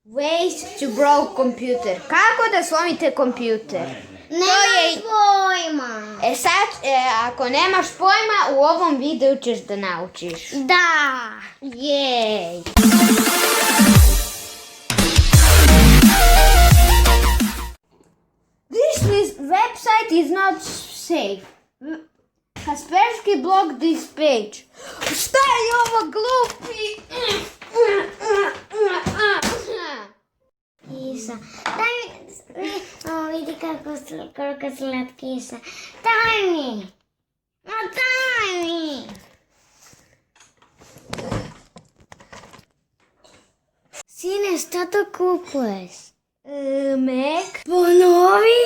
Ways to broke computer. Kako da slomite kompjuter? Nemam pojma. Sad, ako nemaš pojma, u ovom videu ćeš da naučiš. Da. Jej! This website is not safe. Kaspersky blocked this page. Šta je ovo glupi? Kisa. Daj mi. Vidi koliko slatkisa. Daj mi. Daj mi. Sine, šta to kupuješ? Mac? Ponovi?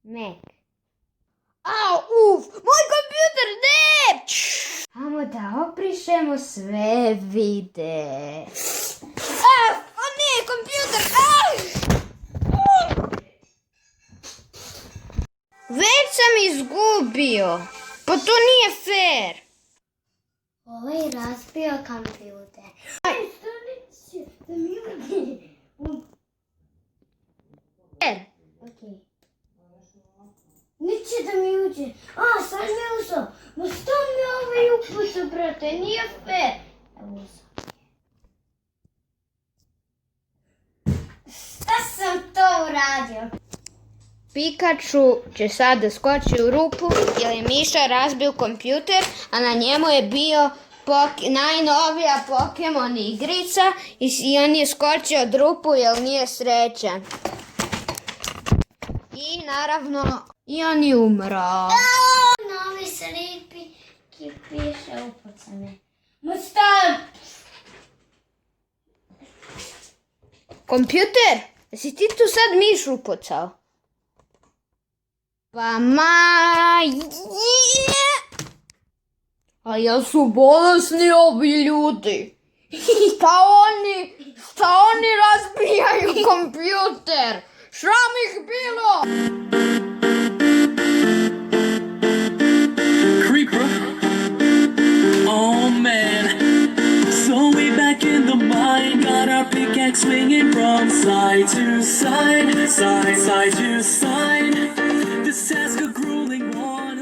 Mac. Au, moj kompjuter, ne! Hajmo da obrišemo sve videe. O ne, kompjuter! Već sam izgubio. Pa to nije fair. Ovaj razbio kompjuter. Okay. Neće da mi uđe. Sad mi ušao. Ma što mi ovaj upuca, brate? Nije fair. Evo ušao. Šta sam to uradio? Pikachu će sad da skoči u rupu jer je Miša razbio kompjuter, a na njemu je bio najnovija Pokemon igrica i on je skočio od rupu jer nije srećan. I naravno i on je umro. Novi sripi ki piše upucane. Ma šta? Kompjuter, jesi ti tu sad Mišu upucao? Pa A jel su bolesni ovi ljudi? Šta oni razbijaju kompjuter? Sram ih bilo! Creeper. Oh man. So we back in the mine, got our pickaxe swinging from side to side, side to side. This task a grueling one.